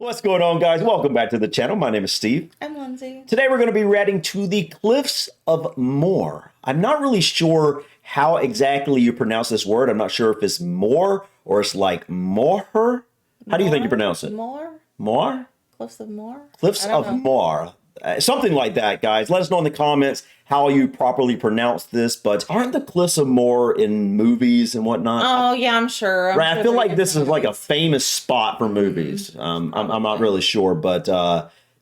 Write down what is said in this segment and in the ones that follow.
What's going on, guys? Welcome back to the channel. My name is Steve. I'm Lindsay. Today we're going to be riding to the Cliffs of Moher. I'm not really sure how exactly you pronounce this word. I'm not sure if it's Moher or it's like Moher. How do you think you pronounce it? Moher? Moher? Cliffs of Moher? Cliffs of Moher. Something like that, guys. Let us know in the comments how you properly pronounce this. But aren't the Cliffs of Moher in movies and whatnot? Oh, yeah, I'm sure. Right, I feel like this is like a famous spot for movies. I'm not really sure, but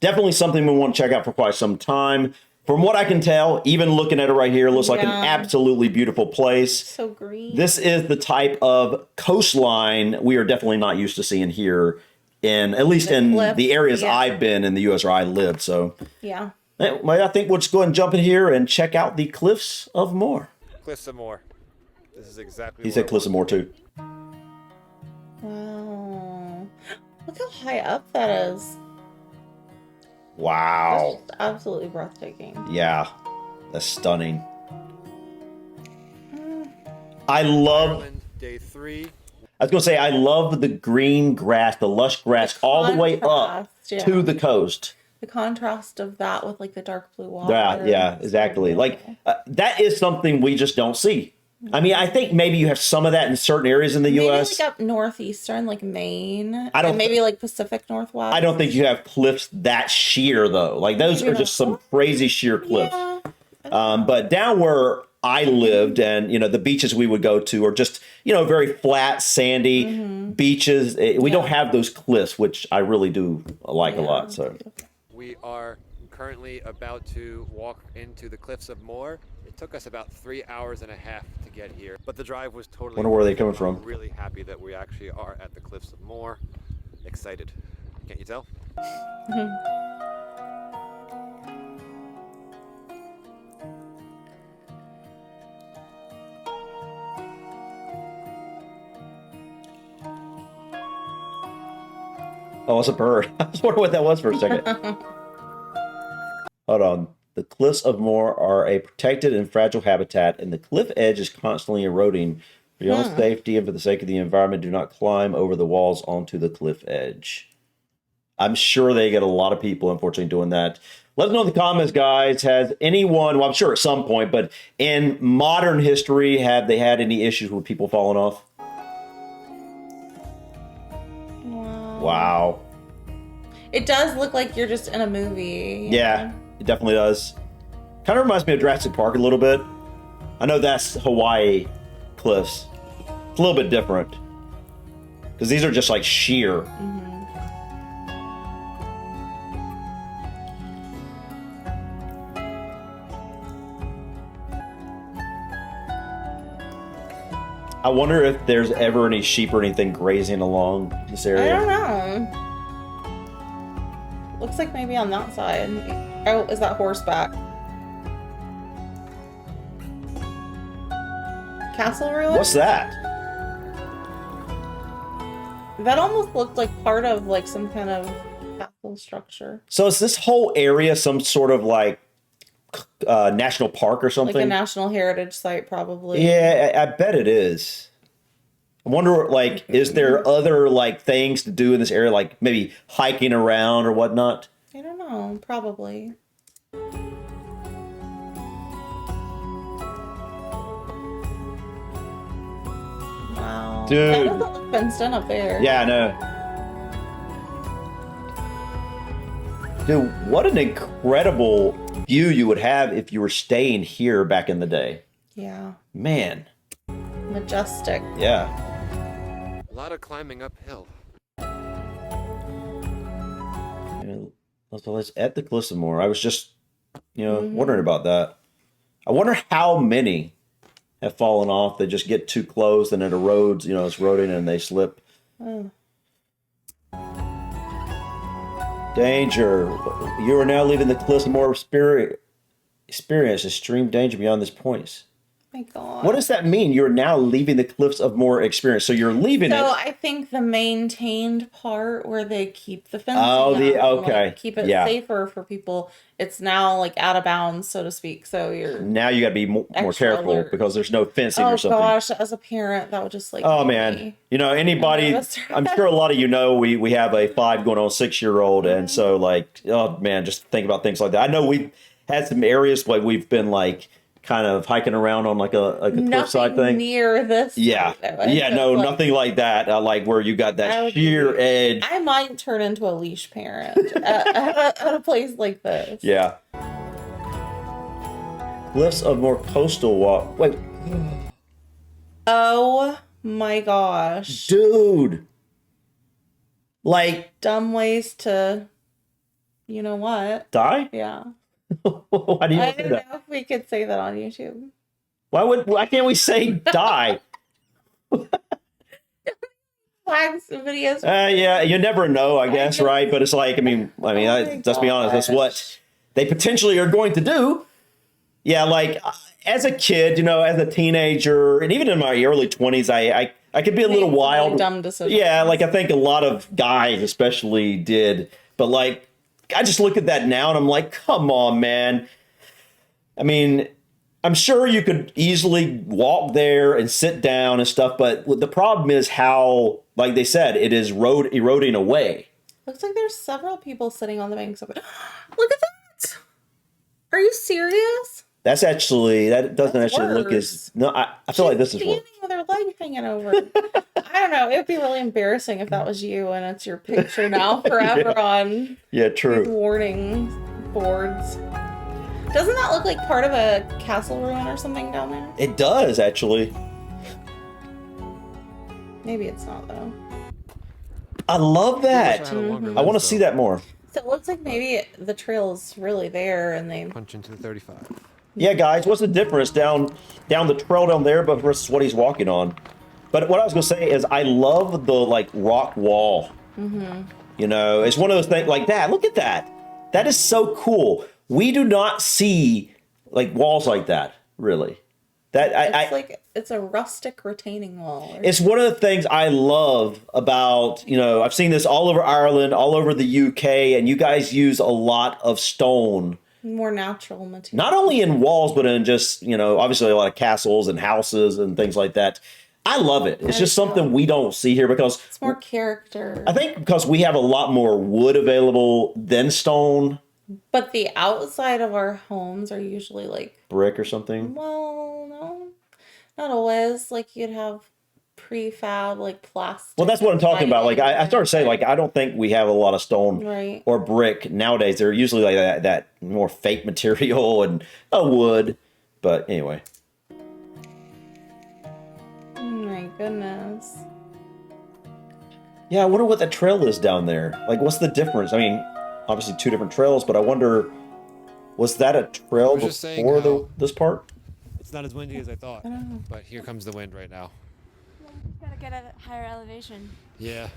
definitely something we want to check out for quite some time. From what I can tell, even looking at it right here, it looks like an absolutely beautiful place. So green. This is the type of coastline we are definitely not used to seeing here, at least in the areas I've been in the U.S. where I lived. So yeah. Well, I think we'll just go ahead and jump in here and check out the Cliffs of Moher. Cliffs of Moher. This is exactly. He said Cliffs of Moher too. Wow. Look how high up that is. Wow. That's absolutely breathtaking. Yeah, that's stunning. I love. Ireland, day 3. I was going to say, I love the green grass, the lush grass, all the way up to the coast. The contrast of that with like the dark blue water. Yeah, exactly. Like that is something we just don't see. I mean, I think maybe you have some of that in certain areas in the U.S. Like up northeastern, like Maine. I don't. And maybe like Pacific Northwest. I don't think you have cliffs that sheer though. Like those are just some crazy sheer cliffs. Yeah. But down where I lived, and the beaches we would go to are just very flat, sandy beaches. We don't have those cliffs, which I really do like a lot. So We are currently about to walk into the Cliffs of Moher. It took us about 3 hours and a half to get here, but the drive was totally. Wonder where they're coming from. I'm really happy that we actually are at the Cliffs of Moher. Excited, can't you tell? Oh, it's a bird. I was wondering what that was for a second. Hold on. The Cliffs of Moher are a protected and fragile habitat, and the cliff edge is constantly eroding. For your own safety and for the sake of the environment, do not climb over the walls onto the cliff edge. I'm sure they get a lot of people, unfortunately, doing that. Let us know in the comments, guys. Has anyone, well, I'm sure at some point, but in modern history, have they had any issues with people falling off? Wow. It does look like you're just in a movie. Yeah, it definitely does. Kind of reminds me of Jurassic Park a little bit. I know that's Hawaii cliffs. It's a little bit different. Because these are just like sheer. I wonder if there's ever any sheep or anything grazing along this area. I don't know. Looks like maybe on that side. Oh, is that horseback? Castle ruin? What's that? That almost looked like part of like some kind of castle structure. So is this whole area some sort of like national park or something? Like a national heritage site, probably. Yeah, I bet it is. I wonder, like, is there other like things to do in this area, like maybe hiking around or whatnot? I don't know. Probably. Wow. Dude. That doesn't look fenced in up there. Yeah, I know. Dude, what an incredible view you would have if you were staying here back in the day. Yeah. Man. Majestic. Yeah. A lot of climbing uphill. So it's at the Cliffs of Moher. I was just, wondering about that. I wonder how many have fallen off. They just get too close and it erodes, it's eroding and they slip. Oh. Danger. You are now leaving the Cliffs of Moher experience extreme danger beyond this point. My God. What does that mean? You're now leaving the Cliffs of Moher experience. So you're leaving So it. I think the maintained part where they keep the fencing Oh, up and, okay. like, keep it Yeah. safer for people, it's now like out of bounds, so to speak. So you're Now you got to be more extra careful alert. because there's no fencing Oh or something. gosh, as a parent, that would just like Oh make man, me you know, anybody, nervous. I'm sure a lot of you know, we have a 5 going on 6-year-old, and so like, oh man, just think about things like that. I know we've had some areas like we've been like kind of hiking around on like a cliffside thing. Near this. Yeah, though. yeah, So no, it's like, nothing like that. Like where you got I that would sheer be- edge. I might turn into a leash parent at a place like this. Yeah. Cliffs of Moher coastal walk. Wait, Oh my gosh. dude. Like, Dumb ways to, you know what? die? Yeah. Why do you I want to say don't that? know if we could say that on YouTube. Why can't we say die? Flags videos. Yeah, you never know, I guess, guess. right? But it's like, I mean, Oh my let's be honest, that's what gosh. they potentially are going to do. Yeah, like as a kid, you know, as a teenager, and even in my early 20s, I could be a little Made some wild. really dumb decisions. Yeah, like I think a lot of guys especially did. But like, I just look at that now and I'm like, come on, man. I mean, I'm sure you could easily walk there and sit down and stuff, but the problem is how, like they said, it is eroding away. Looks like there's several people sitting on the banks of it. Look at that! Are you serious? That doesn't That's actually look worse. as, no, I feel like this is standing worse. with her leg hanging over. I don't know. It would be really embarrassing if that was you and it's your picture now forever on Yeah, these true. warning boards. Doesn't that look like part of a castle ruin or something down there? It does actually. Maybe it's not though. I love that. Mhm. I want to see that more. So it looks like maybe the trail is really there and they... Punch into the 35. Yeah, guys, what's the difference down the trail down there, but versus what he's walking on? But what I was gonna say is, I love the like rock wall. You know, it's one of those things like that. Look at that. That is so cool. We do not see like walls like that, really. It's a rustic retaining wall. It's one of the things I love about, you know, I've seen this all over Ireland, all over the UK, and you guys use a lot of stone. More natural material. Not only in walls, but in just, you know, obviously a lot of castles and houses and things like that. I love it. It's just something we don't see here because It's more character. I think because we have a lot more wood available than stone, But the outside of our homes are usually like, brick or something. well, no, not always. Like you'd have prefab, like plastic. Well, that's what I'm talking about. Like I started saying, like, like I don't think we have a lot of stone Right. or brick nowadays. They're usually like that more fake material and wood. But anyway. Oh my goodness. Yeah, I wonder what that trail is down there. Like, what's the difference? I mean, obviously 2 different trails, but I wonder, was that a trail was just saying before how- this part? It's not as windy as I thought, I don't know. but here comes the wind right now. Gotta get at a higher elevation. Yeah.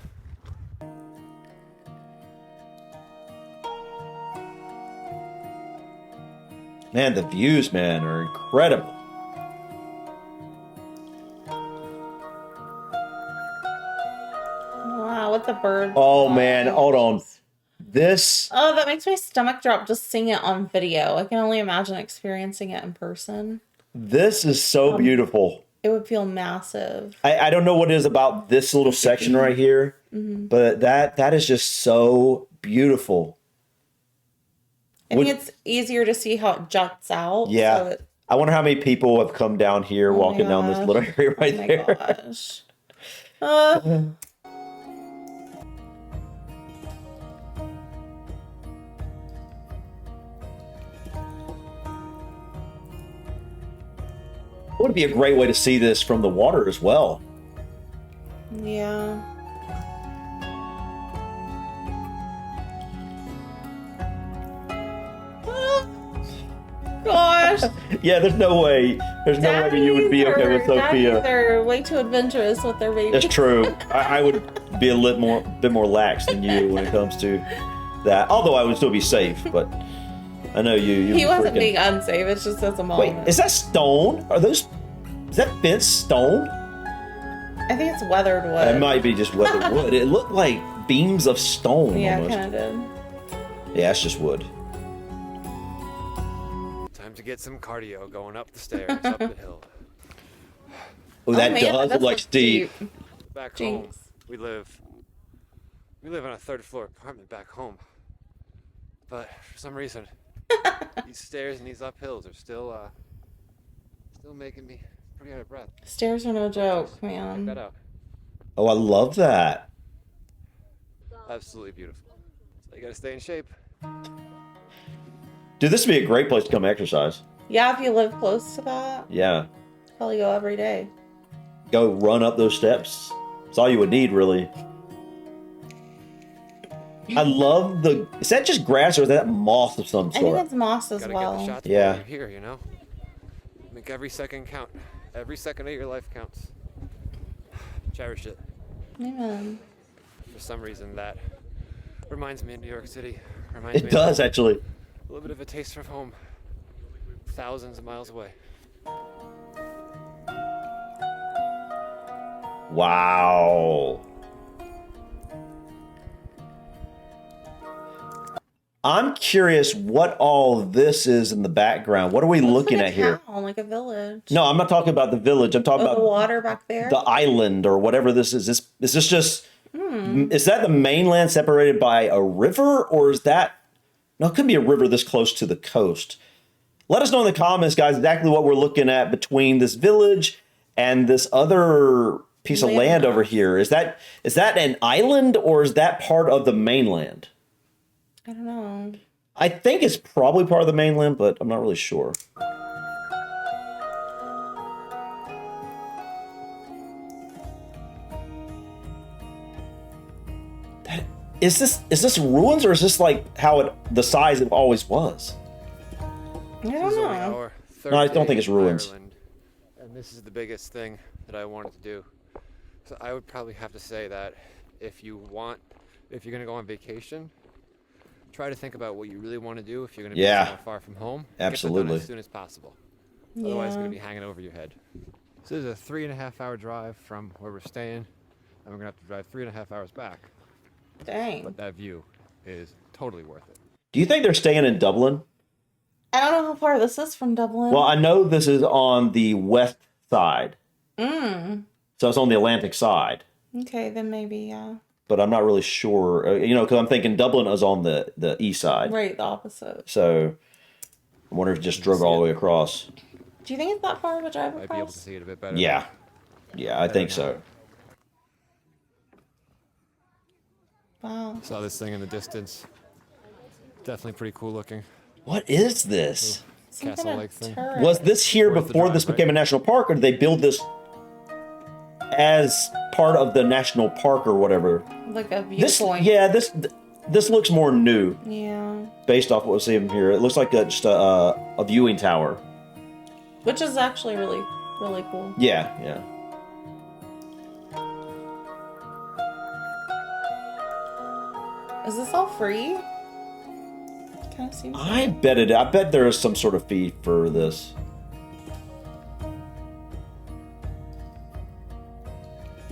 Man, the views, man, are incredible. Wow, with the birds. Oh, man, hold on. This, Oh, that makes my stomach drop just seeing it on video. I can only imagine experiencing it in person. this is so beautiful. It would feel massive. I don't know what it is about this little section right here, but that is just so beautiful. I think it's easier to see how it juts out. Yeah. So it, I wonder how many people have come down here Oh my walking down this gosh. little area right oh my there. gosh. Uh, Would be a great way to see this from the water as well. yeah. Ah, gosh. Yeah, there's no way. There's no way you would be okay with Sophia. They're way too adventurous with their baby. That's true. I would be a bit more lax than you when it comes to that. Although I would still be safe, but I know you. He wasn't freaking- being unsafe. It's just as a Wait, moment. is that stone? Are those Is that fence stone? I think it's weathered wood. It might be just weathered wood. It looked like beams of stone Yeah, almost. kind of did. Yeah, it's just wood. Time to get some cardio going up the stairs, up the hill. Oh, that man, does look like steep. Back Jinx. home, we live on a third floor apartment back home. But for some reason, these stairs and these uphills are still making me pretty out of breath. Stairs are no joke, Check that man. out. Oh, I love that. Absolutely beautiful. So you gotta stay in shape. Dude, this would be a great place to come exercise. Yeah, if you live close to that, Yeah. probably go every day. Go run up those steps. That's all you would need, really. I love the... Is that just grass or is that moss of some I think sort? it's moss as Gotta get the well. shots Yeah. while you're here, you know? Make every second count. Every second of your life counts. Cherish it. Amen. For some reason, that reminds me of New York City. Reminds me It does, of actually. a little bit of a taste from home. Thousands of miles away. Wow. I'm curious what all this is in the background. What are we looking Looks like at here? Town, like a village. No, I'm not talking about the village. I'm talking Oh, the about water back there. the island or whatever this is. Is this just... Is that the mainland separated by a river, or is that... No, it couldn't be a river this close to the coast. Let us know in the comments, guys, exactly what we're looking at between this village and this other piece of land over here. Is that an island, or is that part of the mainland? I don't know. I think it's probably part of the mainland, but I'm not really sure. Is this ruins, or is this like how the size it always was? I This don't is only know. our third No, I don't day think it's in ruins. Ireland, and this is the biggest thing that I wanted to do. So I would probably have to say that if you're gonna go on vacation, try to think about what you really want to do if you're gonna be Yeah. somewhere far from home. Absolutely. Get that done as soon as possible. Otherwise, it's Yeah. gonna be hanging over your head. So this is a 3.5-hour drive from where we're staying, and we're gonna have to drive 3.5 hours back. Dang. But that view is totally worth it. Do you think they're staying in Dublin? I don't know how far this is from Dublin. Well, I know this is on the west side, so it's on the Atlantic side, Okay, then maybe, yeah. but I'm not really sure. Because I'm thinking Dublin is on the east side, Right, the opposite. so I wonder if it just drove all the way across. Do you think it's that far of a drive Might be able to across? see it a bit better. Yeah, I think so. Wow. Saw this thing in the distance. Definitely pretty cool looking. What is this? Some Castle kind Lake of thing. turret. Was this here Worth the before drive, this right? became a national park, or did they build this as part of the national park or whatever? Like a This, viewpoint? yeah, this looks more new Yeah. based off what we're seeing here. It looks like just a viewing tower. Which is actually really, really cool. Yeah. Is this all free? Kind of seems I bet there is some sort of fee for this.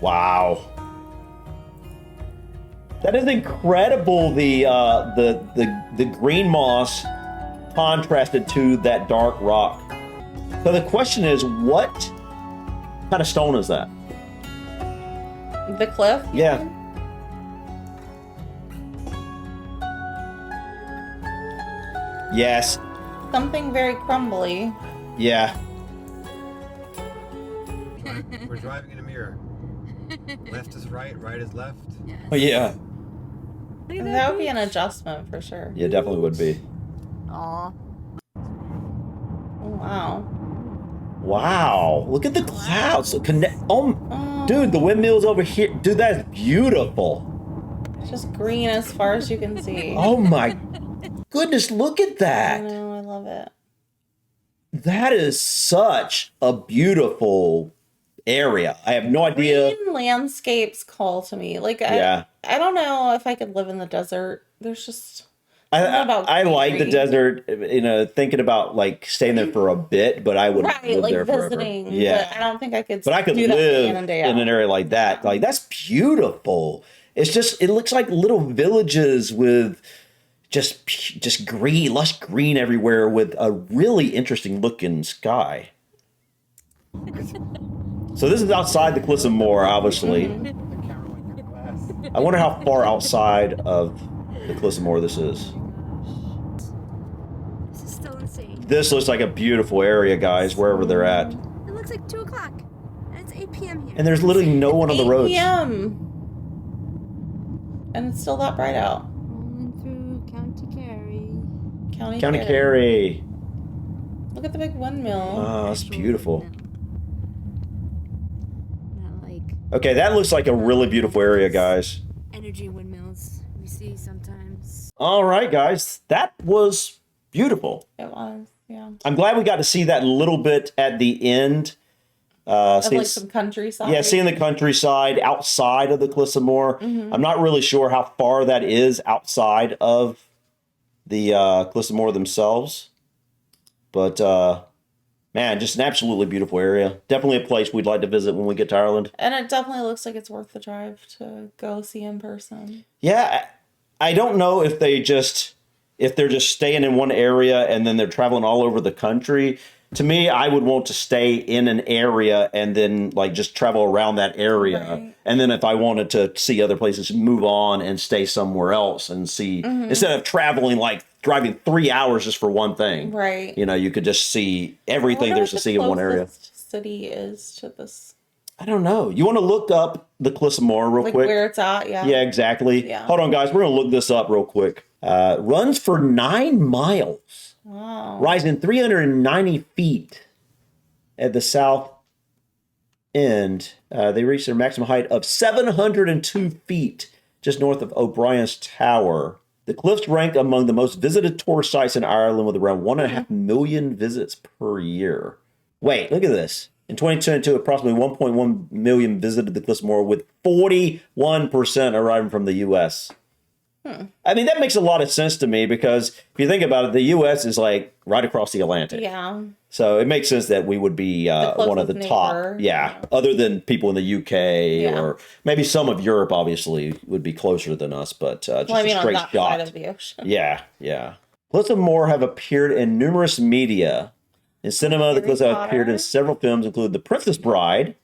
Wow. That is incredible. The green moss contrasted to that dark rock. So the question is, what kind of stone is that? the cliff. Yeah. Yes. Something very crumbly. Yeah. We're driving in a mirror. Left is right, right is left. Oh, yeah. That would be an adjustment for sure. Yeah, definitely would be. Aw. Oh, wow. Wow. Look at the clouds. Oh, Dude, the windmill's over here. Dude, that's beautiful. it's just green as far as you can see. Oh my goodness, look at I that. know, I love it. That is such a beautiful area. I have no idea. Green landscapes call to me. Like, Yeah. I don't know if I could live in the desert. There's I like the desert, thinking about like staying there for a bit, but I wouldn't live like there forever. visiting. Yeah. But I don't think I could. But I could do that day live in, and day in out. an area like that. Like, that's beautiful. It's just, it looks like little villages with just green, lush green everywhere with a really interesting looking sky. So this is outside the Cliffs of Moher, obviously. I wonder how far outside of the Cliffs of Moher this is. This is still insane. This looks like a beautiful area, guys, wherever they're at. It looks like 2 o'clock. And it's 8 p.m. here. And there's literally no one on the 8 roads. p.m. And it's still that bright out. Rolling through County Clare. County Clare. Look at the big windmill. Oh, that's beautiful. Not like Okay, that looks like a really beautiful area, guys. energy windmills we see sometimes. All right, guys. That was beautiful. It was, yeah. I'm glad we got to see that little bit at the end. Of like some countryside. Yeah, seeing the countryside outside of the Cliffs of Moher. Mm-hmm. I'm not really sure how far that is outside of the Cliffs of Moher themselves. But, man, just an absolutely beautiful area. Definitely a place we'd like to visit when we get to Ireland. And it definitely looks like it's worth the drive to go see in person. Yeah, I don't know if they're just staying in one area and then they're traveling all over the country. To me, I would want to stay in an area and then like just travel around that area. Right. And then if I wanted to see other places, move on and stay somewhere else and see, instead of traveling like driving 3 hours just for one thing. Right. You could just see everything there's to see in one area. City is to this. I don't know. You want to look up the Cliffs of Moher real Like quick? where it's at, yeah. Yeah, exactly. Yeah. Hold on, guys. We're going to look this up real quick. Runs for 9 miles. Wow. Rising 390 feet at the south end. They reached their maximum height of 702 feet just north of O'Brien's Tower. The cliffs rank among the most visited tourist sites in Ireland with around 1.5 million visits per year. Wait, look at this. In 2022, approximately 1.1 million visited the Cliffs of Moher, with 41% arriving from the U.S. I mean, that makes a lot of sense to me because if you think about it, the U.S. is like right across the Atlantic. Yeah. So it makes sense that we would be one of the top. neighbor. Yeah. Other than people in the UK Yeah. or maybe some of Europe, obviously, would be closer than us. But just Well, I mean, a on straight that shot. side of the ocean. Yeah, yeah. Cliffs of Moher have appeared in numerous media. In cinema, the Harry Cliffs have appeared in Potter. several films, including The Princess Bride,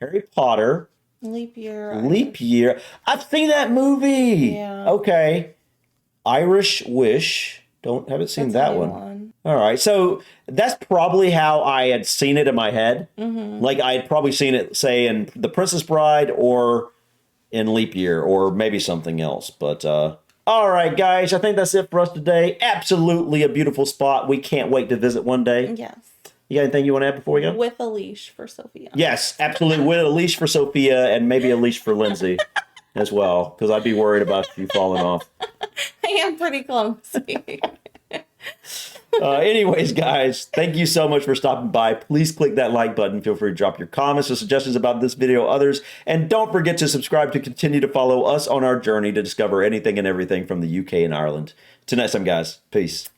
Harry Potter, Leap year. Leap Year. I've seen that movie. Yeah. Okay. Irish Wish. Haven't seen That's a that new one. All right. So that's probably how I had seen it in my head. Mm-hmm. Like I had probably seen it, say, in The Princess Bride or in Leap Year or maybe something else. But all right, guys. I think that's it for us today. Absolutely a beautiful spot. We can't wait to visit one day. Yes. You got anything you want to add before we go? With a leash for Sophia. Yes, absolutely. With a leash for Sophia and maybe a leash for Lindsay as well, because I'd be worried about you falling off. I am pretty clumsy. Anyways, guys, thank you so much for stopping by. Please click that like button. Feel free to drop your comments or suggestions about this video or others. And don't forget to subscribe to continue to follow us on our journey to discover anything and everything from the UK and Ireland. Till next time, guys. Peace.